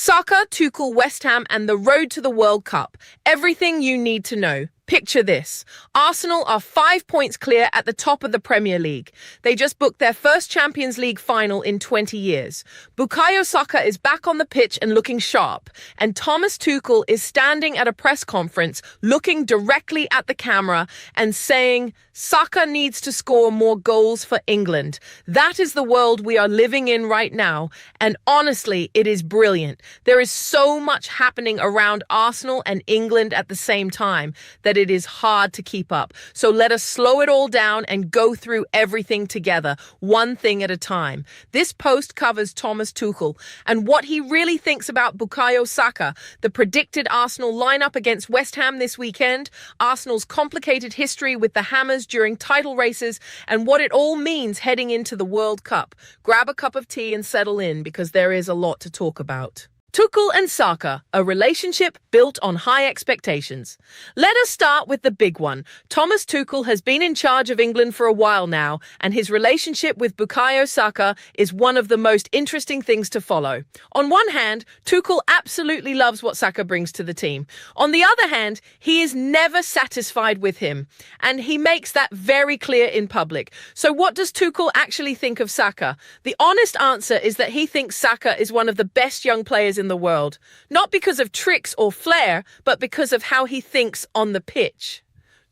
Saka, Tuchel, West Ham and the road to the World Cup. Everything you need to know. Picture this. Arsenal are 5 points clear at the top of the Premier League. They just booked their first Champions League final in 20 years. Bukayo Saka is back on the pitch and looking sharp. And Thomas Tuchel is standing at a press conference looking directly at the camera and saying, Saka needs to score more goals for England. That is the world we are living in right now. And honestly, it is brilliant. There is so much happening around Arsenal and England at the same time that it is hard to keep up. So let us slow it all down and go through everything together, one thing at a time. This post covers Thomas Tuchel and what he really thinks about Bukayo Saka, the predicted Arsenal lineup against West Ham this weekend, Arsenal's complicated history with the Hammers during title races, and what it all means heading into the World Cup. Grab a cup of tea and settle in because there is a lot to talk about. Tukul and Saka, a relationship built on high expectations. Let us start with the big one. Thomas Tuchel has been in charge of England for a while now, and his relationship with Bukayo Saka is one of the most interesting things to follow. On one hand, Tuchel absolutely loves what Saka brings to the team. On the other hand, he is never satisfied with him, and he makes that very clear in public. So what does Tuchel actually think of Saka? The honest answer is that he thinks Saka is one of the best young players in the world, not because of tricks or flair, but because of how he thinks on the pitch.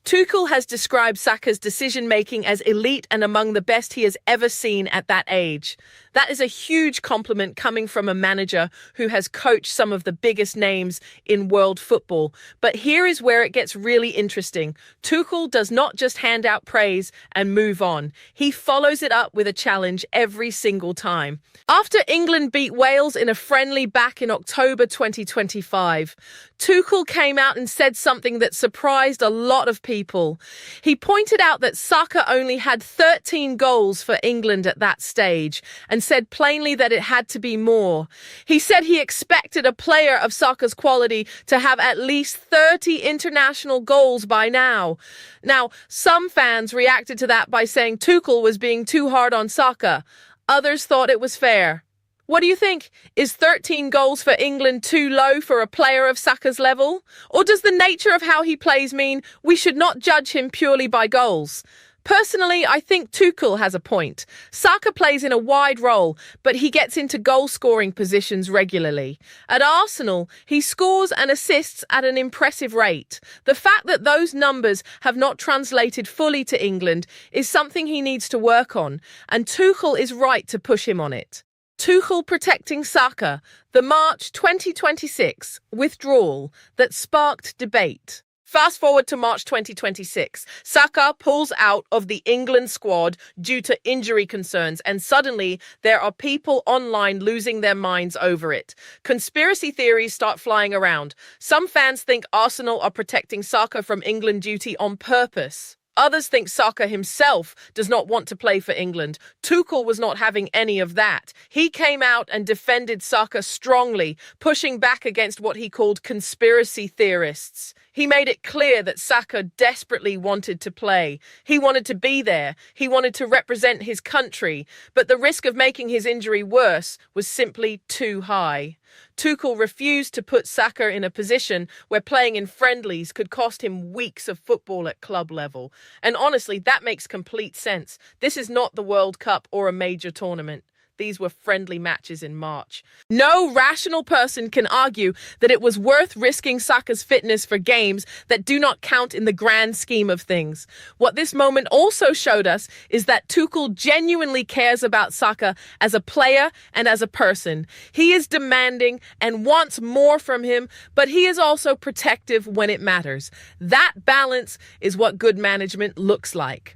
Tuchel has described Saka's decision-making as elite and among the best he has ever seen at that age. That is a huge compliment coming from a manager who has coached some of the biggest names in world football. But here is where it gets really interesting. Tuchel does not just hand out praise and move on. He follows it up with a challenge every single time. After England beat Wales in a friendly back in October 2025, Tuchel came out and said something that surprised a lot of people. He pointed out that Saka only had 13 goals for England at that stage and said plainly that it had to be more. He said he expected a player of Saka's quality to have at least 30 international goals by now. Now, some fans reacted to that by saying Tuchel was being too hard on Saka. Others thought it was fair. What do you think? Is 13 goals for England too low for a player of Saka's level? Or does the nature of how he plays mean we should not judge him purely by goals? Personally, I think Tuchel has a point. Saka plays in a wide role, but he gets into goal-scoring positions regularly. At Arsenal, he scores and assists at an impressive rate. The fact that those numbers have not translated fully to England is something he needs to work on, and Tuchel is right to push him on it. Tuchel protecting Saka, the March 2026 withdrawal that sparked debate. Fast forward to March 2026. Saka pulls out of the England squad due to injury concerns, and suddenly there are people online losing their minds over it. Conspiracy theories start flying around. Some fans think Arsenal are protecting Saka from England duty on purpose. Others think Saka himself does not want to play for England. Tuchel was not having any of that. He came out and defended Saka strongly, pushing back against what he called conspiracy theorists. He made it clear that Saka desperately wanted to play. He wanted to be there. He wanted to represent his country. But the risk of making his injury worse was simply too high. Tuchel refused to put Saka in a position where playing in friendlies could cost him weeks of football at club level. And honestly, that makes complete sense. This is not the World Cup or a major tournament. These were friendly matches in March. No rational person can argue that it was worth risking Saka's fitness for games that do not count in the grand scheme of things. What this moment also showed us is that Tuchel genuinely cares about Saka as a player and as a person. He is demanding and wants more from him, but he is also protective when it matters. That balance is what good management looks like.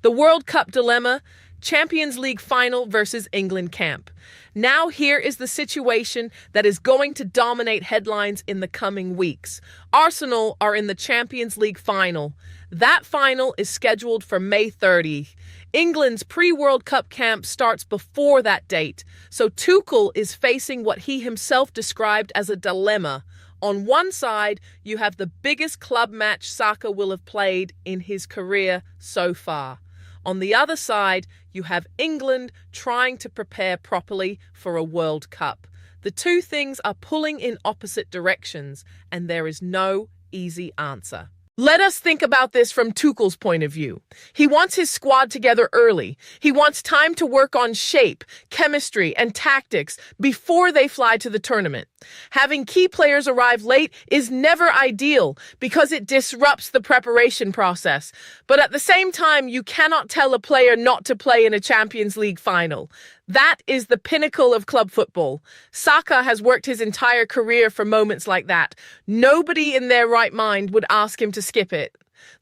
The World Cup dilemma: Champions League final versus England camp. Now here is the situation that is going to dominate headlines in the coming weeks. Arsenal are in the Champions League final. That final is scheduled for May 30th. England's pre-World Cup camp starts before that date, so Tuchel is facing what he himself described as a dilemma. On one side, you have the biggest club match Saka will have played in his career so far. On the other side, you have England trying to prepare properly for a World Cup. The two things are pulling in opposite directions, and there is no easy answer. Let us think about this from Tuchel's point of view. He wants his squad together early. He wants time to work on shape, chemistry, and tactics before they fly to the tournament. Having key players arrive late is never ideal because it disrupts the preparation process. But at the same time, you cannot tell a player not to play in a Champions League final. That is the pinnacle of club football. Saka has worked his entire career for moments like that. Nobody in their right mind would ask him to skip it.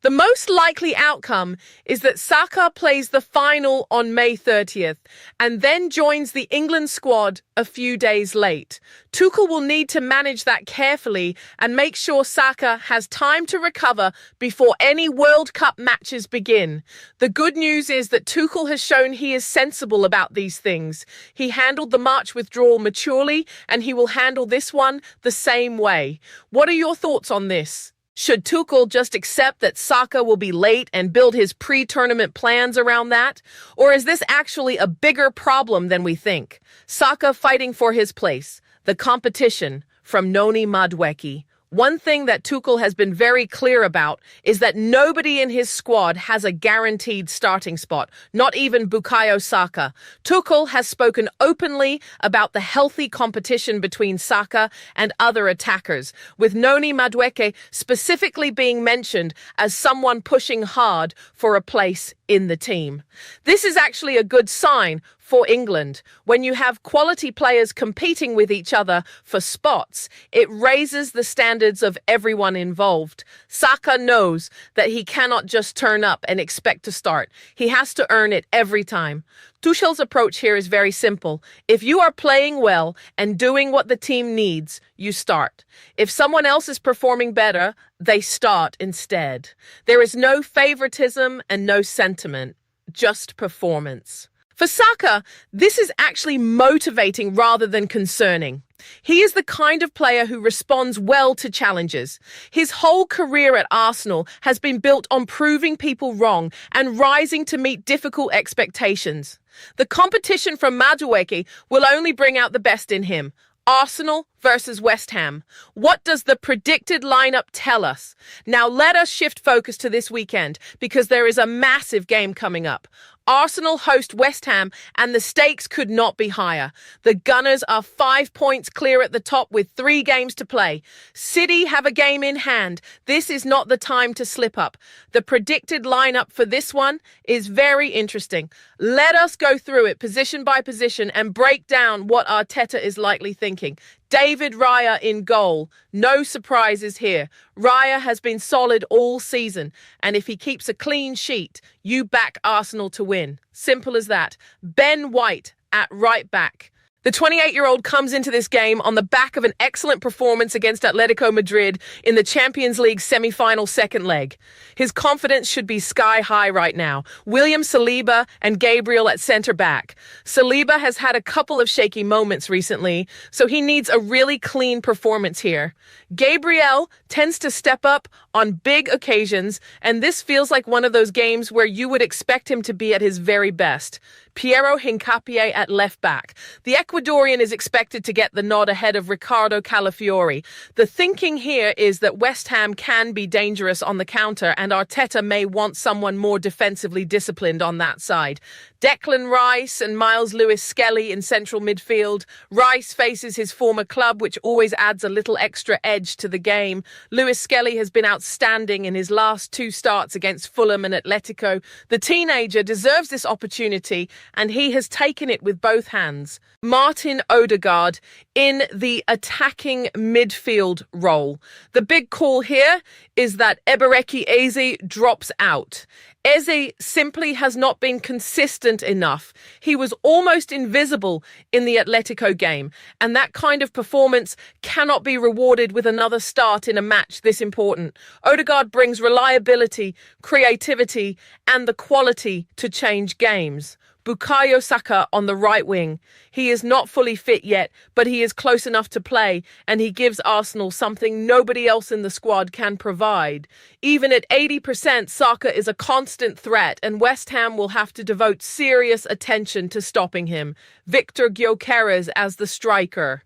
The most likely outcome is that Saka plays the final on May 30th and then joins the England squad a few days late. Tuchel will need to manage that carefully and make sure Saka has time to recover before any World Cup matches begin. The good news is that Tuchel has shown he is sensible about these things. He handled the March withdrawal maturely, and he will handle this one the same way. What are your thoughts on this? Should Tuchel just accept that Saka will be late and build his pre-tournament plans around that? Or is this actually a bigger problem than we think? Saka fighting for his place. The competition from Noni Madueke. One thing that Tuchel has been very clear about is that nobody in his squad has a guaranteed starting spot, not even Bukayo Saka. Tuchel has spoken openly about the healthy competition between Saka and other attackers, with Noni Madueke specifically being mentioned as someone pushing hard for a place in the team. This is actually a good sign for England. When you have quality players competing with each other for spots, it raises the standards of everyone involved. Saka knows that he cannot just turn up and expect to start. He has to earn it every time. Tuchel's approach here is very simple. If you are playing well and doing what the team needs, you start. If someone else is performing better, they start instead. There is no favoritism and no sentiment, just performance. For Saka, this is actually motivating rather than concerning. He is the kind of player who responds well to challenges. His whole career at Arsenal has been built on proving people wrong and rising to meet difficult expectations. The competition from Madueke will only bring out the best in him. Arsenal versus West Ham. What does the predicted lineup tell us? Now let us shift focus to this weekend because there is a massive game coming up. Arsenal host West Ham and the stakes could not be higher. The Gunners are 5 points clear at the top with 3 games to play. City have a game in hand. This is not the time to slip up. The predicted lineup for this one is very interesting. Let us go through it position by position and break down what Arteta is likely thinking. David Raya in goal. No surprises here. Raya has been solid all season, and if he keeps a clean sheet, you back Arsenal to win. Simple as that. Ben White at right back. The 28-year-old comes into this game on the back of an excellent performance against Atletico Madrid in the Champions League semi-final second leg. His confidence should be sky high right now. William Saliba and Gabriel at centre-back. Saliba has had a couple of shaky moments recently, so he needs a really clean performance here. Gabriel tends to step up on big occasions, and this feels like one of those games where you would expect him to be at his very best. Piero Hincapié at left back. The Ecuadorian is expected to get the nod ahead of Ricardo Calafiori. The thinking here is that West Ham can be dangerous on the counter, and Arteta may want someone more defensively disciplined on that side. Declan Rice and Miles Lewis-Skelly in central midfield. Rice faces his former club, which always adds a little extra edge to the game. Lewis-Skelly has been outstanding in his last 2 starts against Fulham and Atletico. The teenager deserves this opportunity, and he has taken it with both hands. Martin Odegaard in the attacking midfield role. The big call here is that Ebereki Eze drops out. Eze simply has not been consistent enough. He was almost invisible in the Atletico game, and that kind of performance cannot be rewarded with another start in a match this important. Odegaard brings reliability, creativity, and the quality to change games. Bukayo Saka on the right wing. He is not fully fit yet, but he is close enough to play, and he gives Arsenal something nobody else in the squad can provide. Even at 80%, Saka is a constant threat, and West Ham will have to devote serious attention to stopping him. Victor Gyokeres as the striker.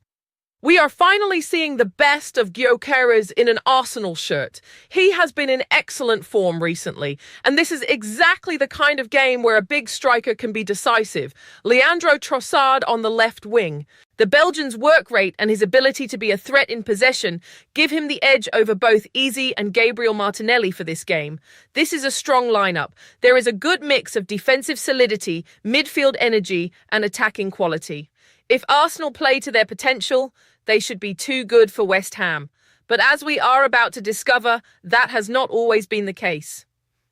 We are finally seeing the best of Gyokeres in an Arsenal shirt. He has been in excellent form recently, and this is exactly the kind of game where a big striker can be decisive. Leandro Trossard on the left wing. The Belgian's work rate and his ability to be a threat in possession give him the edge over both Easy and Gabriel Martinelli for this game. This is a strong lineup. There is a good mix of defensive solidity, midfield energy, and attacking quality. If Arsenal play to their potential, they should be too good for West Ham. But as we are about to discover, that has not always been the case.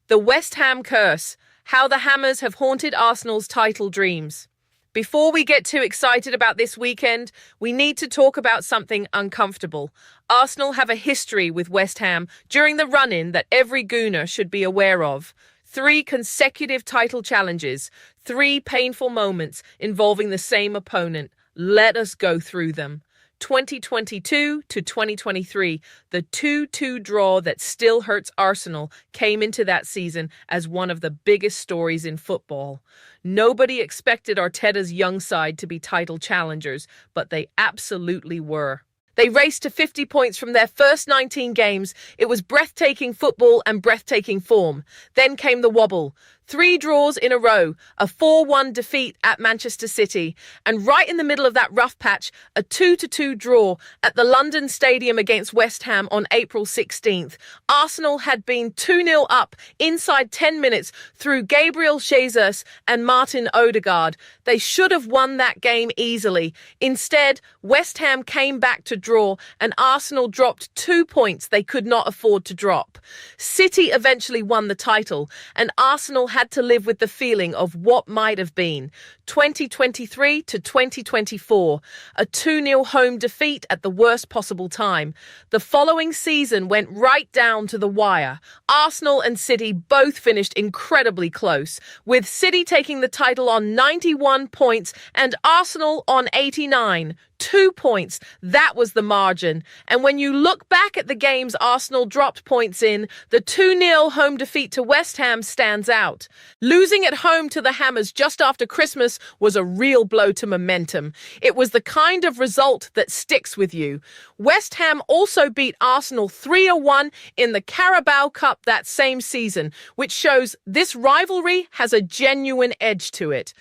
The West Ham curse, how the Hammers have haunted Arsenal's title dreams. Before we get too excited about this weekend, we need to talk about something uncomfortable. Arsenal have a history with West Ham during the run-in that every Gooner should be aware of. 3 consecutive title challenges, 3 painful moments involving the same opponent. Let us go through them. 2022 to 2023, the 2-2 draw that still hurts Arsenal came into that season as one of the biggest stories in football. Nobody expected Arteta's young side to be title challengers, but they absolutely were. They raced to 50 points from their first 19 games. It was breathtaking football and breathtaking form. Then came the wobble. 3 draws in a row, a 4-1 defeat at Manchester City, and right in the middle of that rough patch, a 2-2 draw at the London Stadium against West Ham on April 16th. Arsenal had been 2-0 up inside 10 minutes through Gabriel Jesus and Martin Odegaard. They should have won that game easily. Instead, West Ham came back to draw and Arsenal dropped 2 points they could not afford to drop. City eventually won the title and Arsenal had to live with the feeling of what might have been. 2023 to 2024, a 2-0 home defeat at the worst possible time. The following season went right down to the wire. Arsenal and City both finished incredibly close, with City taking the title on 91 points and Arsenal on 89. 2 points, that was the margin. And when you look back at the games Arsenal dropped points in, the 2-0 home defeat to West Ham stands out. Losing at home to the Hammers just after Christmas was a real blow to momentum. It was the kind of result that sticks with you. West Ham also beat Arsenal 3-1 in the Carabao Cup that same season, which shows this rivalry has a genuine edge to it.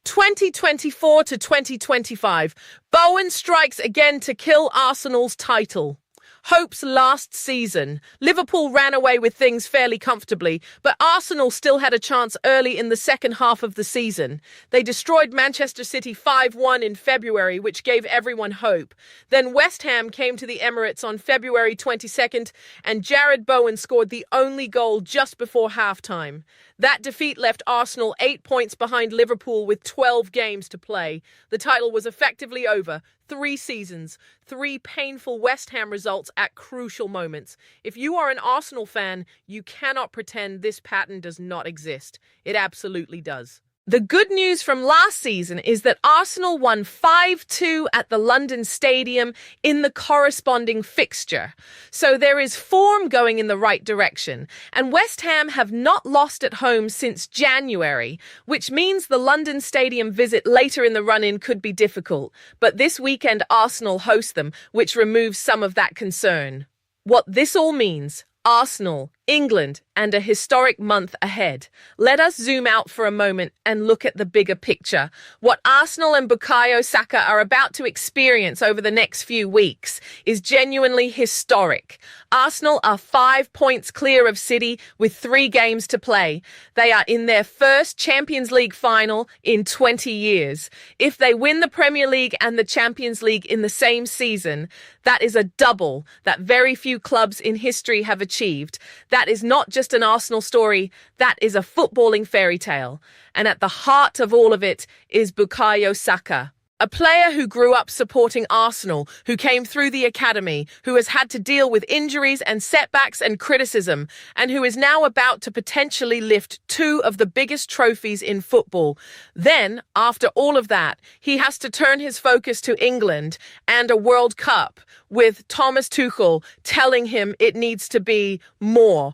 2024 to 2025, Bowen strikes again to kill Arsenal's title. Hopes last season. Liverpool ran away with things fairly comfortably, but Arsenal still had a chance early in the second half of the season. They destroyed Manchester City 5-1 in February, which gave everyone hope. Then West Ham came to the Emirates on February 22nd, and Jared Bowen scored the only goal just before halftime. That defeat left Arsenal 8 points behind Liverpool with 12 games to play. The title was effectively over. 3 seasons, 3 painful West Ham results at crucial moments. If you are an Arsenal fan, you cannot pretend this pattern does not exist. It absolutely does. The good news from last season is that Arsenal won 5-2 at the London Stadium in the corresponding fixture. So there is form going in the right direction. And West Ham have not lost at home since January, which means the London Stadium visit later in the run-in could be difficult. But this weekend Arsenal host them, which removes some of that concern. What this all means: Arsenal, England, and a historic month ahead. Let us zoom out for a moment and look at the bigger picture. What Arsenal and BUKAYO Saka are about to experience over the next few weeks is genuinely historic. Arsenal are 5 points clear of City with 3 games to play. They are in their first Champions League final in 20 years. If they win the Premier League and the Champions League in the same season, that is a double that very few clubs in history have achieved. That is not just an Arsenal story, that is a footballing fairy tale. And at the heart of all of it is Bukayo Saka, a player who grew up supporting Arsenal, who came through the academy, who has had to deal with injuries and setbacks and criticism, and who is now about to potentially lift 2 of the biggest trophies in football. Then, after all of that, he has to turn his focus to England and a World Cup, with Thomas Tuchel telling him it needs to be more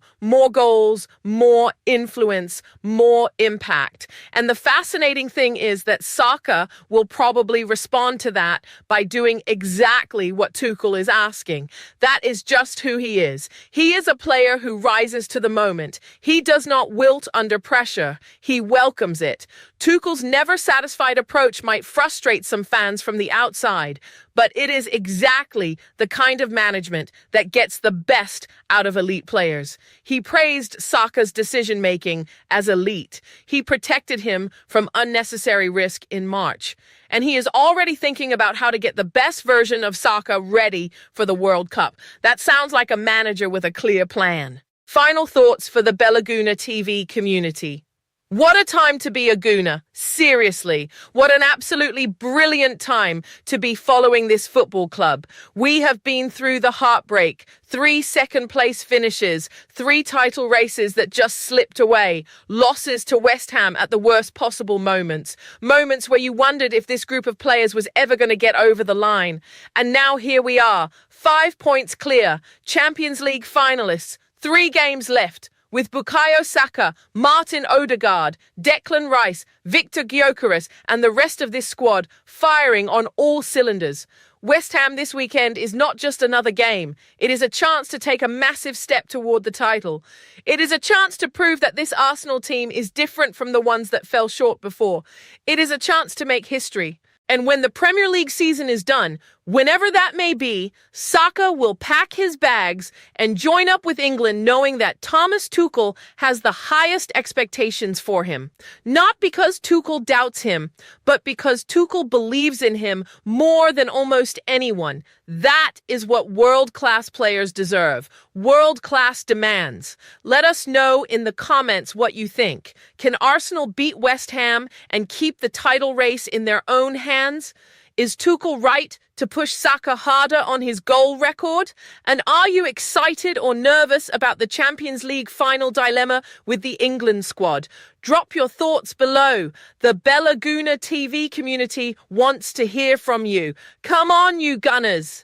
goals, more influence, more impact. And the fascinating thing is that Saka will probably respond to that by doing exactly what Tuchel is asking. That is just who he is. He is a player who rises to the moment. He does not wilt under pressure. He welcomes it. Tuchel's never satisfied approach might frustrate some fans from the outside, but it is exactly the kind of management that gets the best out of elite players. He praised Saka's decision-making as elite. He protected him from unnecessary risk in March. And he is already thinking about how to get the best version of Saka ready for the World Cup. That sounds like a manager with a clear plan. Final thoughts for the Belaguna TV community. What a time to be a Gooner. Seriously, what an absolutely brilliant time to be following this football club. We have been through the heartbreak, 3 second-place finishes, 3 title races that just slipped away, losses to West Ham at the worst possible moments, moments where you wondered if this group of players was ever going to get over the line. And now here we are, 5 points clear, Champions League finalists, 3 games left, with Bukayo Saka, Martin Odegaard, Declan Rice, Victor Gyokeres, and the rest of this squad firing on all cylinders. West Ham this weekend is not just another game. It is a chance to take a massive step toward the title. It is a chance to prove that this Arsenal team is different from the ones that fell short before. It is a chance to make history. And when the Premier League season is done, whenever that may be, Saka will pack his bags and join up with England knowing that Thomas Tuchel has the highest expectations for him. Not because Tuchel doubts him, but because Tuchel believes in him more than almost anyone. That is what world-class players deserve. World-class demands. Let us know in the comments what you think. Can Arsenal beat West Ham and keep the title race in their own hands? Is Tuchel right to push Saka harder on his goal record? And are you excited or nervous about the Champions League final dilemma with the England squad? Drop your thoughts below. The Belaguna TV community wants to hear from you. Come on, you Gunners!